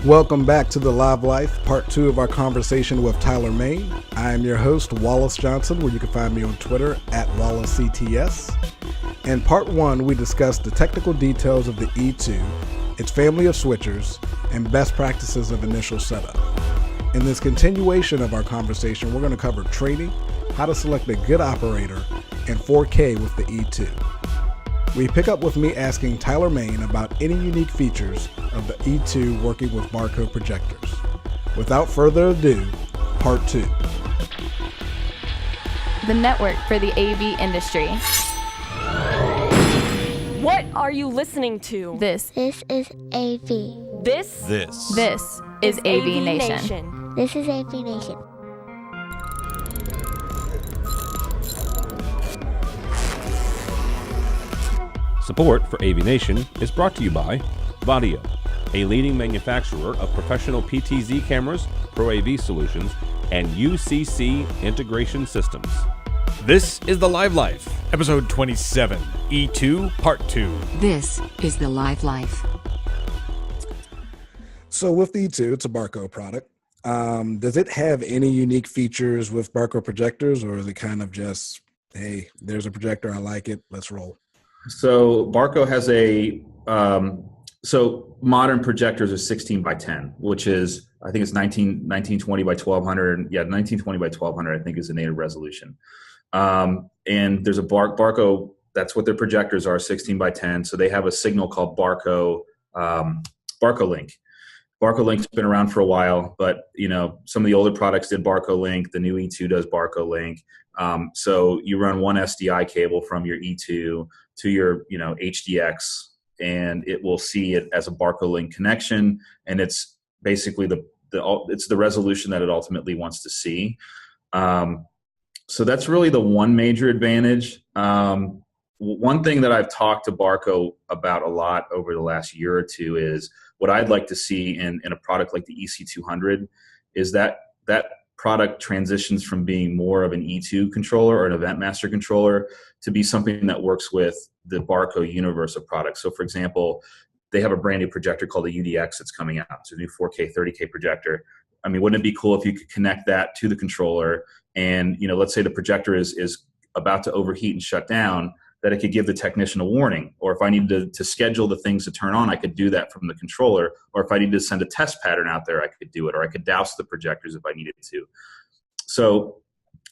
Welcome back to The Live Life, part 2 of our conversation with Tyler Mayne. I am your host, Wallace Johnson, where you can find me on Twitter at WallaceCTS. In part 1, we discussed the technical details of the E2, its family of switchers, and best practices of initial setup. In this continuation of our conversation, we're going to cover training, how to select a good operator, and 4K with the E2. We pick up with me asking Tyler Mayne about any unique features of the E2 working with Barco projectors. Without further ado, part 2. The network for the AV industry. What are you listening to? This is AV. This is AVNation. This is AVNation. Support for AVNation is brought to you by Vadio, a leading manufacturer of professional PTZ cameras, Pro AV solutions, and UCC integration systems. This is The Live Life, episode 27, E2, part 2. This is The Live Life. So with the E2, it's a Barco product. Does it have any unique features with Barco projectors, or is it kind of just, hey, there's a projector, I like it, let's roll? So Barco has so modern projectors are 16 by 10, which is, I think it's 1920 by 1200. Yeah, 1920 by 1200, I think is the native resolution. And there's a Barco, that's what their projectors are, 16 by 10. So they have a signal called Barco Link. Barco Link's been around for a while, but some of the older products did Barco Link. The new E2 does Barco Link. So you run one SDI cable from your E2 to your HDX, and it will see it as a Barco Link connection, and it's basically it's the resolution that it ultimately wants to see. So that's really the one major advantage. One thing that I've talked to Barco about a lot over the last year or two is what I'd like to see in a product like the EC200 is that product transitions from being more of an E2 controller or an event master controller to be something that works with the Barco universe of products. So for example, they have a brand new projector called the UDX that's coming out. It's a new 4K, 30K projector. I mean, wouldn't it be cool if you could connect that to the controller and, let's say the projector is about to overheat and shut down, that it could give the technician a warning. Or if I needed to schedule the things to turn on, I could do that from the controller. Or if I needed to send a test pattern out there, I could do it. Or I could douse the projectors if I needed to. So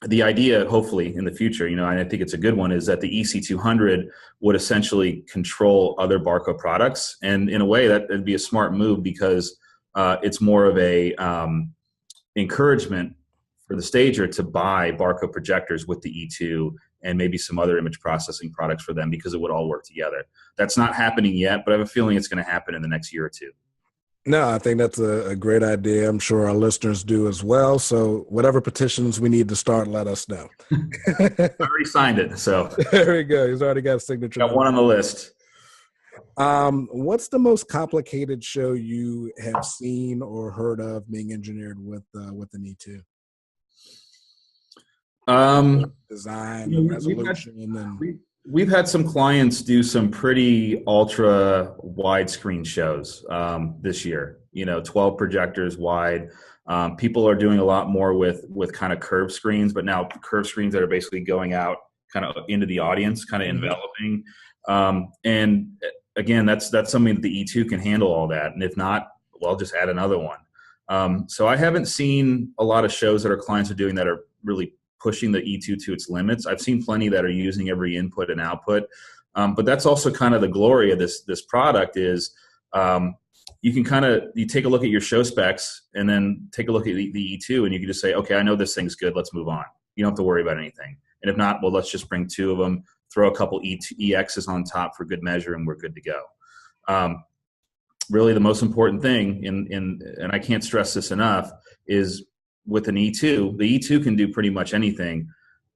the idea, hopefully in the future, and I think it's a good one, is that the EC200 would essentially control other Barco products. And in a way, that'd be a smart move because it's more of a encouragement for the stager to buy Barco projectors with the E2 and maybe some other image processing products for them because it would all work together. That's not happening yet, but I have a feeling it's going to happen in the next year or two. No, I think that's a great idea. I'm sure our listeners do as well. So whatever petitions we need to start, let us know. I already signed it, so. There we go. He's already got a signature. Got one on the list. What's the most complicated show you have seen or heard of being engineered with an E2? Design, resolution, we've had some clients do some pretty ultra widescreen shows this year. 12 projectors wide. People are doing a lot more with kind of curved screens, but now curved screens that are basically going out kind of into the audience, kind of enveloping. And again, that's something that the E2 can handle all that. And if not, well, just add another one. So I haven't seen a lot of shows that our clients are doing that are really pushing the E2 to its limits. I've seen plenty that are using every input and output. But that's also kind of the glory of this product is you can you take a look at your show specs and then take a look at the E2 and you can just say, okay, I know this thing's good. Let's move on. You don't have to worry about anything. And if not, well, let's just bring two of them, throw a couple EXs on top for good measure, and we're good to go. Really the most important thing, and I can't stress this enough, is with an E2, the E2 can do pretty much anything,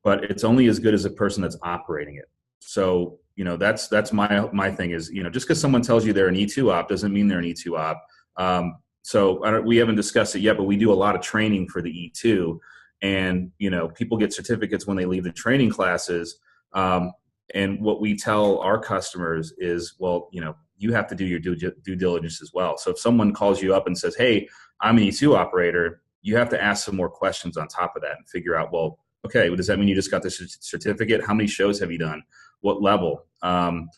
but it's only as good as the person that's operating it. So, that's my thing is, just because someone tells you they're an E2 op doesn't mean they're an E2 op. So we haven't discussed it yet, but we do a lot of training for the E2, and, people get certificates when they leave the training classes. And what we tell our customers is, well, you have to do your due diligence as well. So if someone calls you up and says, hey, I'm an E2 operator, you have to ask some more questions on top of that and figure out, well, okay, well, does that mean you just got the certificate? How many shows have you done? What level? And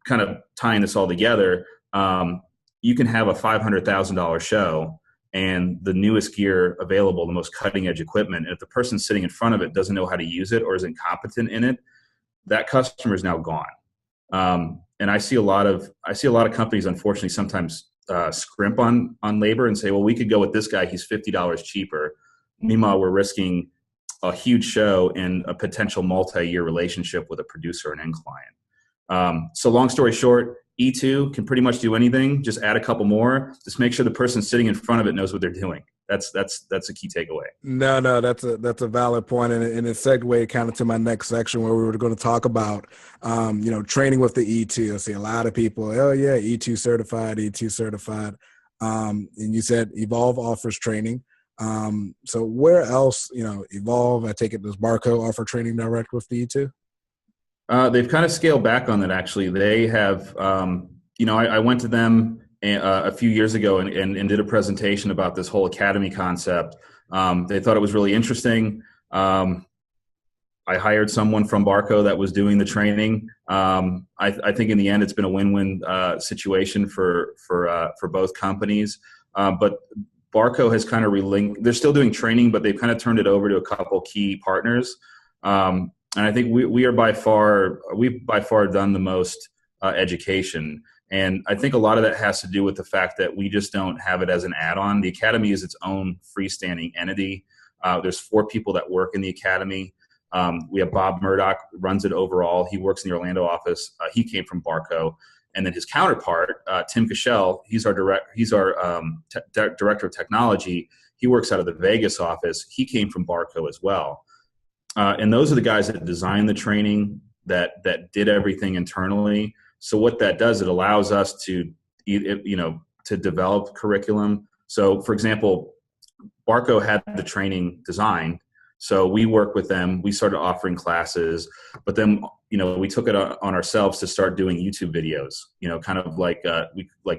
kind of tying this all together, you can have a $500,000 show and the newest gear available, the most cutting edge equipment. And if the person sitting in front of it doesn't know how to use it or is incompetent in it, that customer is now gone. And I see a lot of companies, unfortunately, sometimes scrimp on labor and say, well, we could go with this guy. He's $50 cheaper. Meanwhile, we're risking a huge show and a potential multi-year relationship with a producer and end client. So long story short, E2 can pretty much do anything. Just add a couple more. Just make sure the person sitting in front of it knows what they're doing. That's a key takeaway. No, that's a valid point, and it segued kind of to my next section where we were going to talk about, training with the E2. I see a lot of people, oh yeah, E2 certified. And you said Evolve offers training. So where else, Evolve, I take it, does Barco offer training direct with the E2? They've kind of scaled back on that, actually. They have, I went to them a few years ago and did a presentation about this whole academy concept. They thought it was really interesting. I hired someone from Barco that was doing the training. I think in the end, it's been a win-win situation for both companies. But Barco has kind of they're still doing training, but they've kind of turned it over to a couple key partners. And I think we've by far done the most education. And I think a lot of that has to do with the fact that we just don't have it as an add-on. The Academy is its own freestanding entity. There's 4 people that work in the Academy. We have Bob Murdoch, runs it overall. He works in the Orlando office. He came from Barco. And then his counterpart, Tim Cashel, he's our director of technology. He works out of the Vegas office. He came from Barco as well. And those are the guys that designed the training, that did everything internally. So what that does, it allows us to develop curriculum. So for example, Barco had the training designed. So we work with them. We started offering classes, but then, we took it on ourselves to start doing YouTube videos, kind of like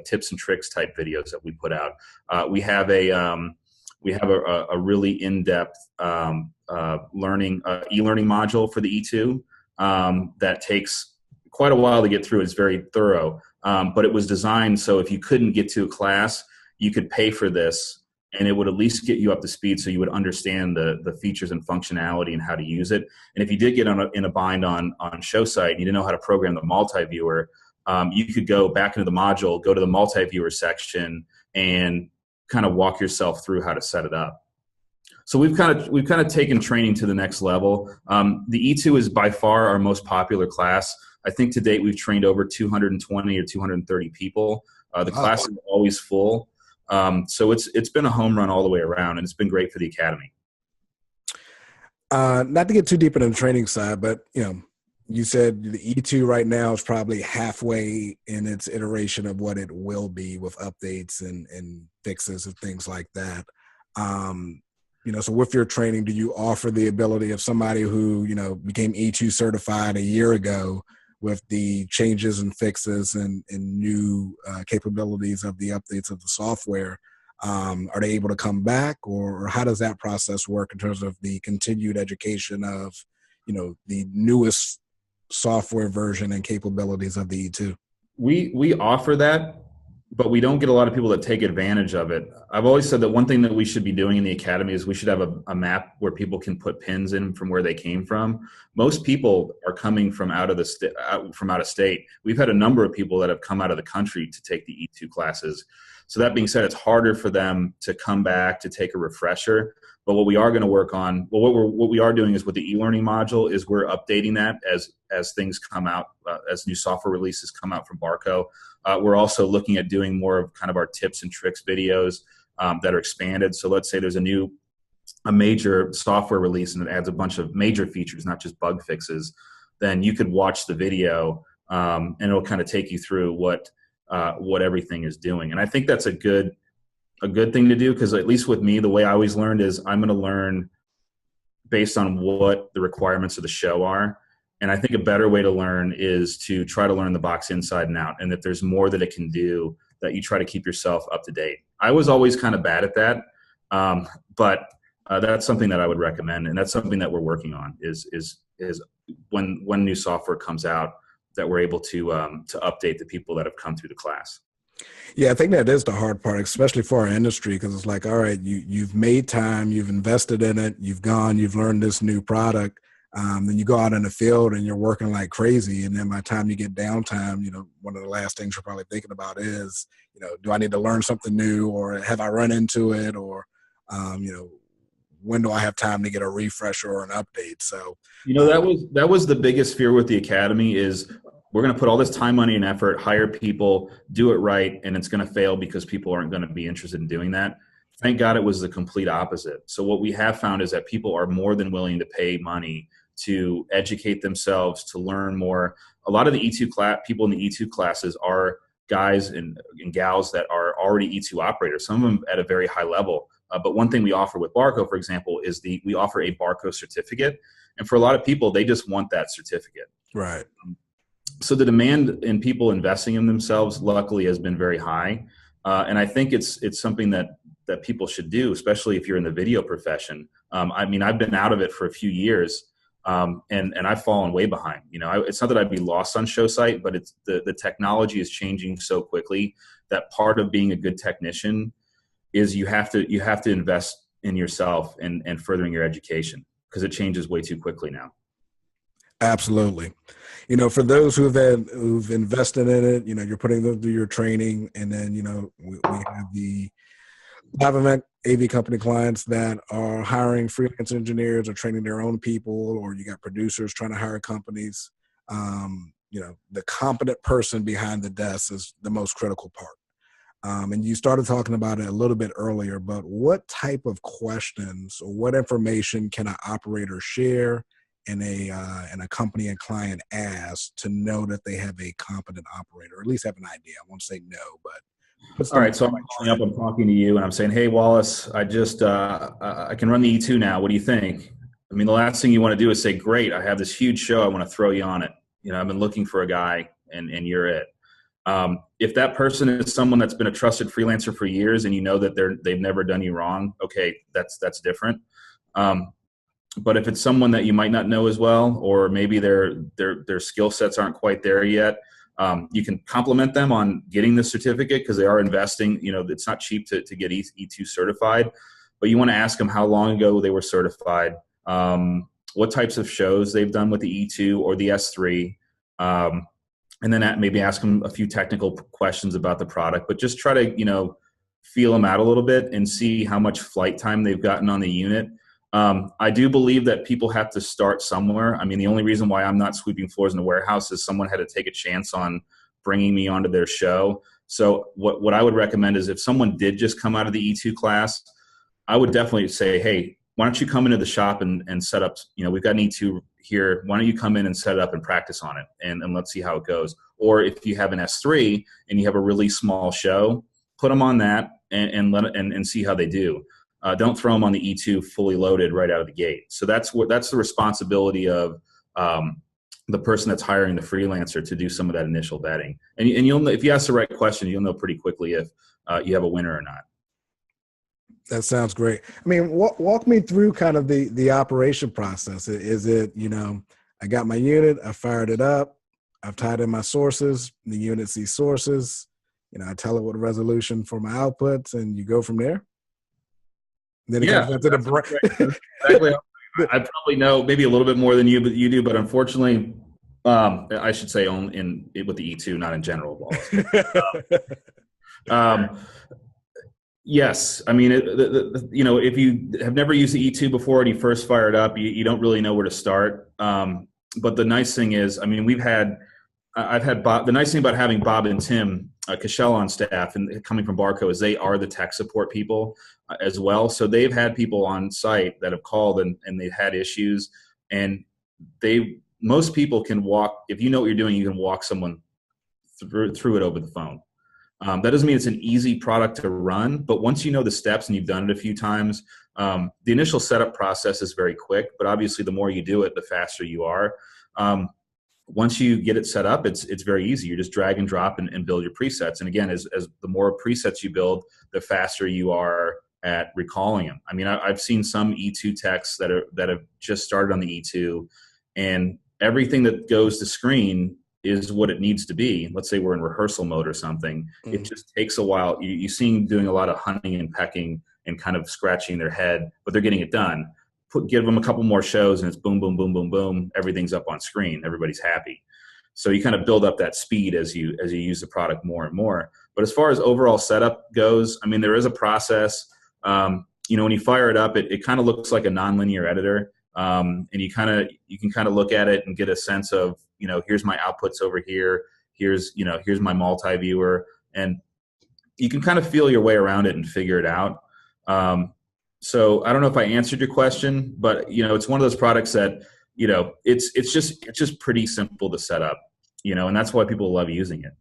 tips and tricks type videos that we put out. We have a really in-depth e-learning module for the E2 that takes quite a while to get through. It's very thorough, but it was designed so if you couldn't get to a class, you could pay for this, and it would at least get you up to speed so you would understand the features and functionality and how to use it. And if you did get in a bind on show site and you didn't know how to program the multi-viewer, you could go back into the module, go to the multi-viewer section, and kind of walk yourself through how to set it up. So we've kind of taken training to the next level. The E2 is by far our most popular class. I think to date we've trained over 220 or 230 people. The class is always full. So it's been a home run all the way around, and it's been great for the Academy. Not to get too deep into the training side, but you said the E2 right now is probably halfway in its iteration of what it will be with updates and fixes and things like that. So with your training, do you offer the ability of somebody who, became E2 certified a year ago with the changes and fixes and new capabilities of the updates of the software? Are they able to come back, or how does that process work in terms of the continued education of, the newest software version and capabilities of the E2? We offer that, but we don't get a lot of people that take advantage of it. I've always said that one thing that we should be doing in the Academy is we should have a map where people can put pins in from where they came from. Most people are coming from out of state. We've had a number of people that have come out of the country to take the E2 classes. So that being said, it's harder for them to come back to take a refresher. But what we are going to work on, what we are doing is with the e-learning module is we're updating that as things come out, as new software releases come out from Barco. We're also looking at doing more of kind of our tips and tricks videos that are expanded. So let's say there's a major software release and it adds a bunch of major features, not just bug fixes. Then you could watch the video and it'll kind of take you through what everything is doing. And I think that's a good thing to do, because at least with me, the way I always learned is I'm going to learn based on what the requirements of the show are. And I think a better way to learn is to try to learn the box inside and out. And that there's more that it can do, that you try to keep yourself up to date. I was always kind of bad at that. But that's something that I would recommend. And that's something that we're working on is when new software comes out, that we're able to update the people that have come through the class. Yeah, I think that is the hard part, especially for our industry, because it's like, all right, you've made time, you've invested in it, you've learned this new product. Then you go out in the field and you're working like crazy. And then by the time you get downtime, one of the last things you're probably thinking about is, do I need to learn something new, or have I run into it, or, when do I have time to get a refresher or an update? So, that was the biggest fear with the Academy is we're going to put all this time, money, and effort, hire people, do it right, and it's going to fail because people aren't going to be interested in doing that. Thank God it was the complete opposite. So what we have found is that people are more than willing to pay money to educate themselves, to learn more. A lot of the E2 people in the E2 classes are guys and gals that are already E2 operators, some of them at a very high level. But one thing we offer with Barco, for example, is we offer a Barco certificate. And for a lot of people, they just want that certificate. Right. So the demand in people investing in themselves, luckily, has been very high. And I think it's something that people should do, especially if you're in the video profession. I've been out of it for a few years, and I've fallen way behind. It's not that I'd be lost on show site, but it's the technology is changing so quickly that part of being a good technician is you have to invest in yourself and furthering your education, because it changes way too quickly now. Absolutely. For those who've invested in it, you're putting them through your training, and then, we have the live event AV company clients that are hiring freelance engineers or training their own people, or you got producers trying to hire companies. The competent person behind the desk is the most critical part. And you started talking about it a little bit earlier, but what type of questions or what information can an operator share and a company and client ask to know that they have a competent operator, or at least have an idea? I won't say no, but all right. So I'm calling up, I'm talking to you, and I'm saying, hey, Wallace, I just I can run the E2 now. What do you think? The last thing you want to do is say, great, I have this huge show, I want to throw you on it. I've been looking for a guy, and you're it. If that person is someone that's been a trusted freelancer for years, and that they've never done you wrong, okay, that's different. But if it's someone that you might not know as well, or maybe their skill sets aren't quite there yet, you can compliment them on getting the certificate, because they are investing. It's not cheap to get E2 certified, but you want to ask them how long ago they were certified, what types of shows they've done with the E2 or the S3, and then maybe ask them a few technical questions about the product, but just try to, feel them out a little bit and see how much flight time they've gotten on the unit. I do believe that people have to start somewhere. The only reason why I'm not sweeping floors in the warehouse is someone had to take a chance on bringing me onto their show. So what I would recommend is, if someone did just come out of the E2 class, I would definitely say, hey, why don't you come into the shop and set up, we've got an E2 here. Why don't you come in and set it up and practice on it, and let's see how it goes. Or if you have an S3 and you have a really small show, put them on that and see how they do. Don't throw them on the E2 fully loaded right out of the gate. So that's the responsibility of the person that's hiring the freelancer to do some of that initial vetting. And you'll know, if you ask the right question, you'll know pretty quickly if you have a winner or not. That sounds great. Walk me through kind of the operation process. Is it, I got my unit, I fired it up, I've tied in my sources, the unit sees sources, I tell it what resolution for my outputs, and you go from there? Then it comes into the exactly. I probably know maybe a little bit more than you do, but unfortunately, I should say with the E2, not in general. Yes, if you have never used the E2 before and you first fire it up, you don't really know where to start. But the nice thing is, I've had Bob. The nice thing about having Bob and Tim Cashel on staff and coming from Barco is they are the tech support people as well. So they've had people on site that have called and they've had issues, and most people can walk. If you know what you're doing, you can walk someone through it over the phone. That doesn't mean it's an easy product to run, but once you know the steps and you've done it a few times, the initial setup process is very quick, but obviously the more you do it, the faster you are. Once you get it set up, it's very easy. You just drag and drop and build your presets. And again, as the more presets you build, the faster you are at recalling them. I mean, I've seen some E2 techs that have just started on the E2, and everything that goes to screen is what it needs to be. Let's say we're in rehearsal mode or something. Mm-hmm. It just takes a while. You see them doing a lot of hunting and pecking and kind of scratching their head, but they're getting it done. Give them a couple more shows and it's boom, boom, boom, boom, boom. Everything's up on screen. Everybody's happy. So you kind of build up that speed as you use the product more and more. But as far as overall setup goes, I mean, there is a process. When you fire it up, it kind of looks like a nonlinear editor. And you can kind of look at it and get a sense of, here's my outputs over here. Here's my multi-viewer. And you can kind of feel your way around it and figure it out. So I don't know if I answered your question, but it's one of those products that it's just pretty simple to set up, and that's why people love using it.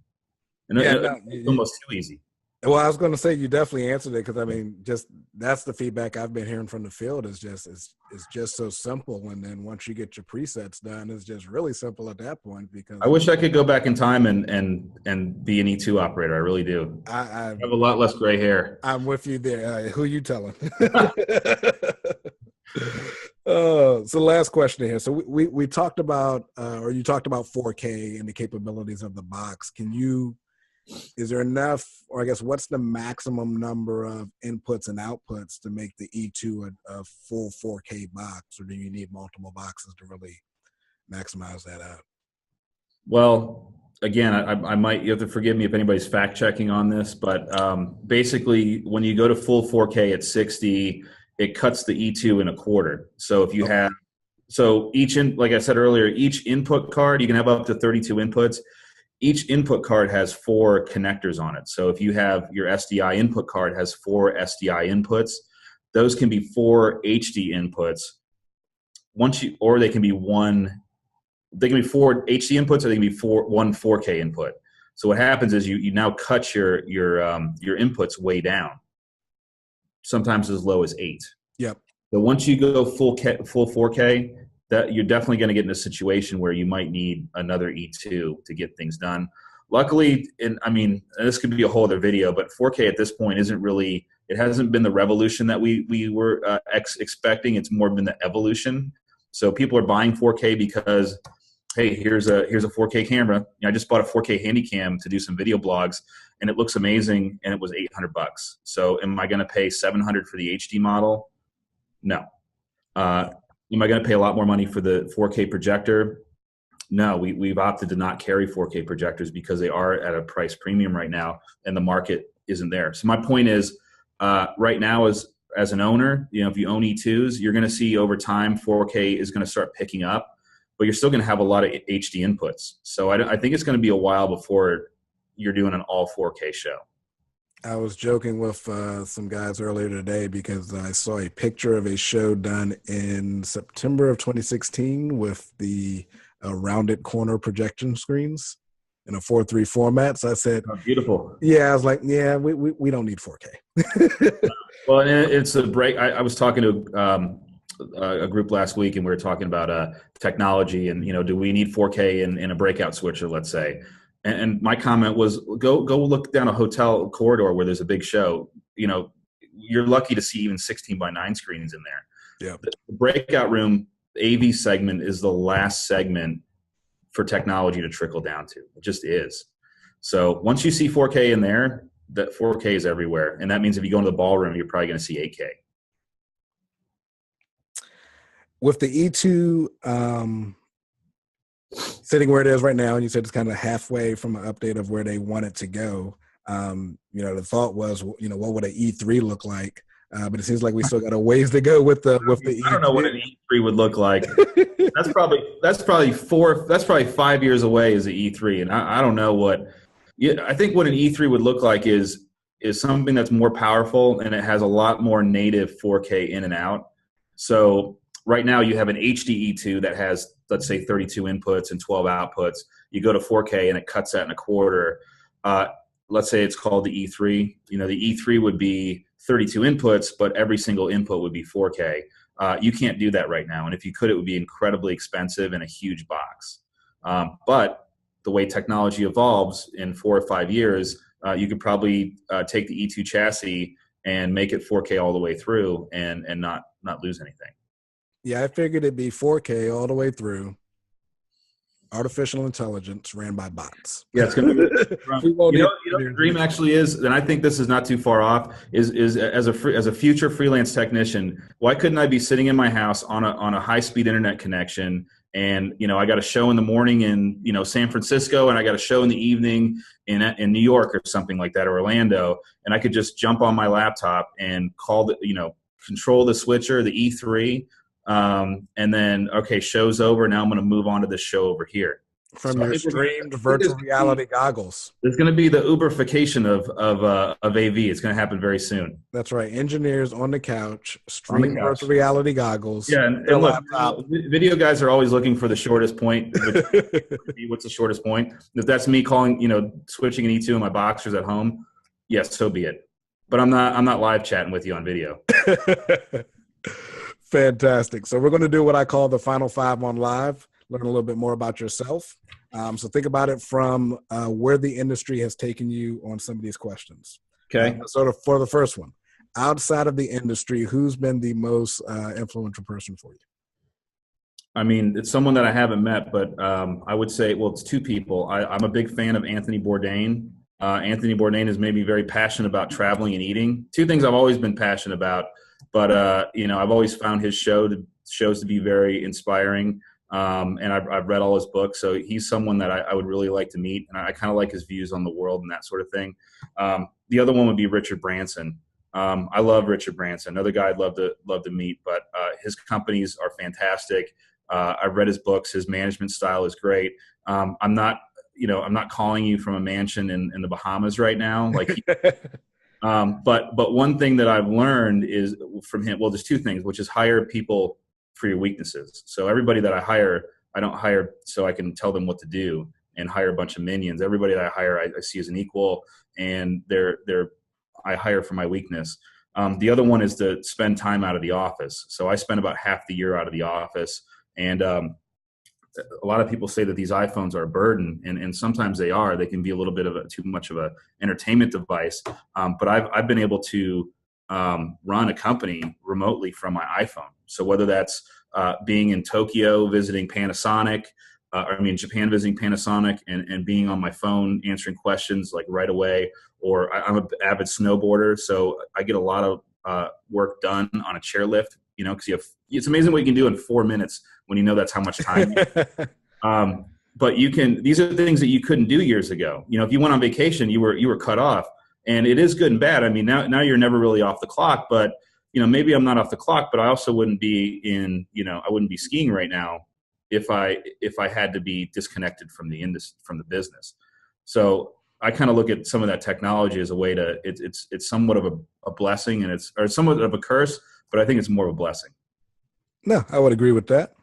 And it's almost too easy. Well, I was going to say you definitely answered it because I mean, just that's the feedback I've been hearing from the field is just so simple, and then once you get your presets done, it's just really simple at that point. Because I wish I could go back in time and be an E2 operator. I really do. I have a lot less gray hair. I'm with you there. Who you telling? So last question here. So we talked about, or you talked about 4K and the capabilities of the box. Is there enough, or I guess what's the maximum number of inputs and outputs to make the E2 a full 4K box, or do you need multiple boxes to really maximize that out? Well, again, you have to forgive me if anybody's fact checking on this, but basically when you go to full 4K at 60, it cuts the E2 in a quarter. So if you have, like I said earlier, each input card, you can have up to 32 inputs. Each input card has 4 connectors on it. So if you have your SDI input card has 4 SDI inputs, those can be 4 HD inputs. Or they can be 4 HD inputs, or they can be 1 4K input. So what happens is you now cut your inputs way down, sometimes as low as 8. Yep. So once you go full 4K, that you're definitely going to get in a situation where you might need another E2 to get things done. Luckily, this could be a whole other video, but 4K at this point it hasn't been the revolution that we were expecting. It's more been the evolution. So people are buying 4K because, hey, here's a 4K camera. I just bought a 4K Handycam to do some video blogs, and it looks amazing, and it was $800. So am I going to pay $700 for the HD model? No. Am I going to pay a lot more money for the 4K projector? No, we've opted to not carry 4K projectors because they are at a price premium right now, and the market isn't there. So my point is, right now as an owner, if you own E2s, you're going to see over time 4K is going to start picking up, but you're still going to have a lot of HD inputs. So I think it's going to be a while before you're doing an all 4K show. I was joking with some guys earlier today because I saw a picture of a show done in September of 2016 with the rounded corner projection screens in a 4:3 format. So I said, oh, beautiful. Yeah, I was like, yeah, we don't need 4K. Well, it's a break. I was talking to a group last week, and we were talking about technology and, do we need 4K in a breakout switcher, let's say. And my comment was, go look down a hotel corridor where there's a big show. You're lucky to see even 16:9 screens in there. Yeah. The breakout room AV segment is the last segment for technology to trickle down to. It just is. So once you see 4K in there, that 4K is everywhere, and that means if you go into the ballroom, you're probably going to see 8K. With the E2. Sitting where it is right now, and you said it's kind of halfway from an update of where they want it to go. The thought was, what would an E3 look like? But it seems like we still got a ways to go with the E3. I don't know what an E3 would look like. That's probably 5 years away as an E3, and I don't know what. I think what an E3 would look like is something that's more powerful, and it has a lot more native 4K in and out. So right now you have an HD E2 that has, let's say, 32 inputs and 12 outputs. You go to 4K and it cuts that in a quarter. Let's say it's called the E3. The E3 would be 32 inputs, but every single input would be 4K. You can't do that right now. And if you could, it would be incredibly expensive and a huge box. But the way technology evolves in 4 or 5 years, you could probably take the E2 chassis and make it 4K all the way through and not lose anything. Yeah, I figured it'd be 4K all the way through. Artificial intelligence ran by bots. Yeah, it's going to be. You know, the dream actually is, and I think this is not too far off. Is as a future freelance technician, why couldn't I be sitting in my house on a high speed internet connection? And I got a show in the morning in San Francisco, and I got a show in the evening in New York or something like that, or Orlando, and I could just jump on my laptop and control the switcher, the E3. And then, okay, show's over. Now I'm going to move on to this show over here. From your streamed virtual reality goggles. There's going to be the Uberification of AV. It's going to happen very soon. That's right. Engineers on the couch, stream virtual reality goggles. Yeah, and look, video guys are always looking for the shortest point. What's the shortest point? If that's me switching an E2 in my boxers at home, yes, so be it. But I'm not live chatting with you on video. Fantastic. So we're going to do what I call the final 5 on live, learn a little bit more about yourself. So think about it from where the industry has taken you on some of these questions. Okay. For the first one, outside of the industry, who's been the most influential person for you? I mean, it's someone that I haven't met, but I would say, it's 2 people. I'm a big fan of Anthony Bourdain. Anthony Bourdain has made me very passionate about traveling and eating. 2 things I've always been passionate about. But, I've always found his shows to be very inspiring. And I've read all his books. So he's someone that I would really like to meet. And I kind of like his views on the world and that sort of thing. The other one would be Richard Branson. I love Richard Branson, another guy I'd love to meet. But his companies are fantastic. I've read his books. His management style is great. I'm not calling you from a mansion in the Bahamas right now. But one thing that I've learned is from him, there's 2 things, which is hire people for your weaknesses. So everybody that I hire, I don't hire so I can tell them what to do and hire a bunch of minions. Everybody that I hire, I see as an equal, and I hire for my weakness. The other one is to spend time out of the office. So I spend about half the year out of the office, and a lot of people say that these iPhones are a burden, and sometimes they are. They can be a little bit of too much of a entertainment device. But I've been able to run a company remotely from my iPhone. So whether that's being in Tokyo visiting Panasonic, Japan visiting Panasonic, and being on my phone answering questions like right away, or I'm an avid snowboarder, so I get a lot of work done on a chairlift. Because it's amazing what you can do in 4 minutes when you know that's how much time. But these are things that you couldn't do years ago. If you went on vacation, you were cut off, and it is good and bad. I mean, now you're never really off the clock, but maybe I'm not off the clock, but I also wouldn't be I wouldn't be skiing right now if I had to be disconnected from the business. So I kind of look at some of that technology as a way to, it's somewhat of a blessing, and it's somewhat of a curse, but I think it's more of a blessing. No, I would agree with that.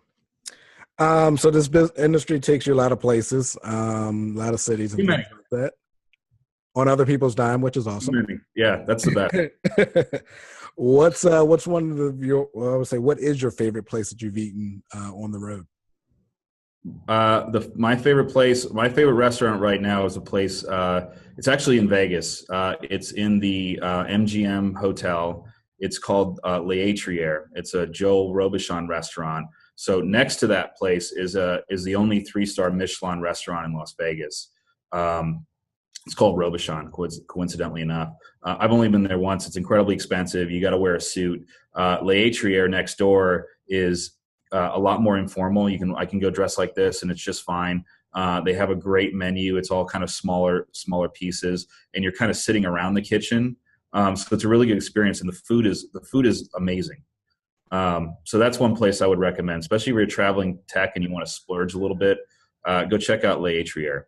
So this industry takes you a lot of places, a lot of cities and things like that, on other people's dime, which is awesome. Yeah, that's the best. What's one of your, I would say, what is your favorite place that you've eaten on the road? My favorite restaurant right now is a place, it's actually in Vegas. It's in the MGM Hotel. It's called L'Atriere. It's a Joel Robuchon restaurant. So next to that place is the only 3-star Michelin restaurant in Las Vegas. It's called Robuchon, coincidentally enough. I've only been there once. It's incredibly expensive. You got to wear a suit. L'Atriere next door is a lot more informal. I can go dressed like this, and it's just fine. They have a great menu. It's all kind of smaller pieces, and you're kind of sitting around the kitchen. So it's a really good experience, and the food is amazing. So that's one place I would recommend, especially if you're traveling tech and you want to splurge a little bit. Go check out L'Atriere.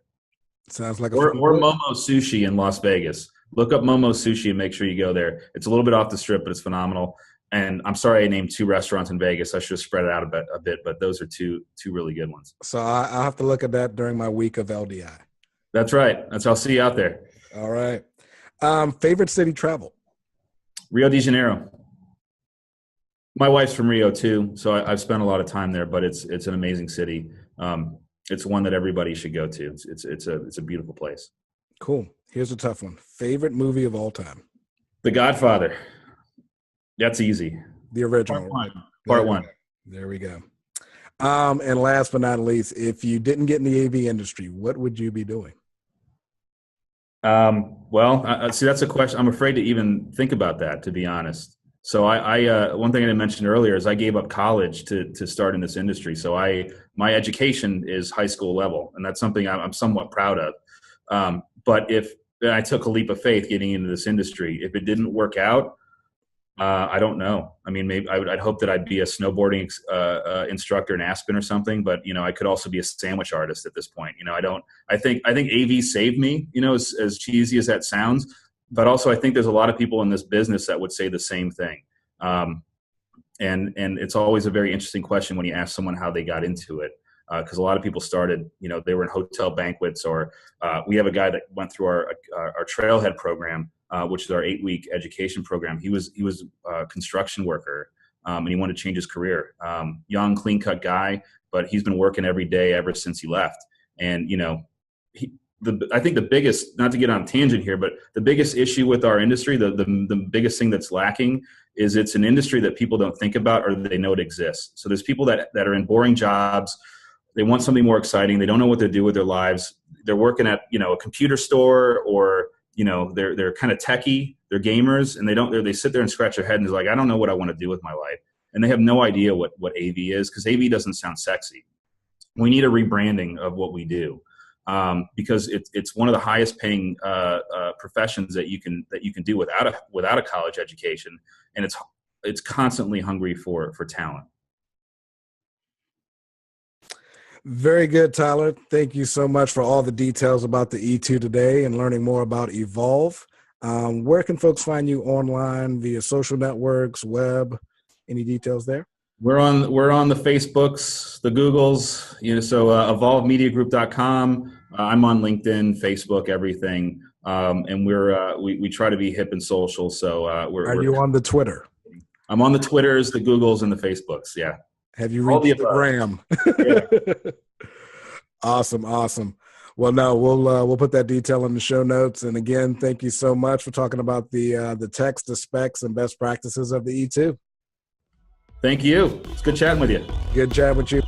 Sounds like or Momo Sushi in Las Vegas. Look up Momo Sushi and make sure you go there. It's a little bit off the strip, but it's phenomenal. And I'm sorry I named 2 restaurants in Vegas. I should have spread it out a bit, but those are two really good ones. So I'll have to look at that during my week of LDI. That's right. I'll see you out there. All right. Favorite city travel? Rio de Janeiro. My wife's from Rio too, so I've spent a lot of time there. But it's an amazing city. It's one that everybody should go to. It's a beautiful place. Cool. Here's a tough one. Favorite movie of all time? The Godfather. That's easy. The original. Part one. There we go. And last but not least, if you didn't get in the AV industry, what would you be doing? Well, see, that's a question. I'm afraid to even think about that, to be honest. So I one thing I didn't mention earlier is I gave up college to start in this industry. So my education is high school level, and that's something I'm somewhat proud of. But if I took a leap of faith getting into this industry, if it didn't work out, I don't know. I mean, maybe I'd hope that I'd be a snowboarding instructor in Aspen or something. But I could also be a sandwich artist at this point. I think AV saved me. As cheesy as that sounds, but also I think there's a lot of people in this business that would say the same thing. And it's always a very interesting question when you ask someone how they got into it. Because a lot of people started, they were in hotel banquets, or we have a guy that went through our Trailhead program, which is our 8-week education program. He was a construction worker, and he wanted to change his career. Young, clean-cut guy, but he's been working every day ever since he left. And I think the biggest, not to get on a tangent here, but the biggest issue with our industry, the biggest thing that's lacking is it's an industry that people don't think about, or they know it exists. So there's people that are in boring jobs. They want something more exciting. They don't know what to do with their lives. They're working at, a computer store, or, they're kind of techie, they're gamers, and they sit there and scratch their head and is like, I don't know what I want to do with my life. And they have no idea what AV is, because AV doesn't sound sexy. We need a rebranding of what we do, because it's one of the highest paying professions that you can do without a college education. And it's constantly hungry for talent. Very good, Tyler. Thank you so much for all the details about the E2 today and learning more about Evolve. Where can folks find you online, via social networks, web? Any details there? We're on the Facebooks, the Googles, so evolvemediagroup.com. I'm on LinkedIn, Facebook, everything. And we try to be hip and social. So Are you on the Twitter? I'm on the Twitters, the Googles, and the Facebooks. Yeah. Have you reached the gram? Yeah. Awesome. Well, no, we'll put that detail in the show notes. And again, thank you so much for talking about the text, the specs, and best practices of the E2. Thank you. It's good chatting with you. Good chat with you.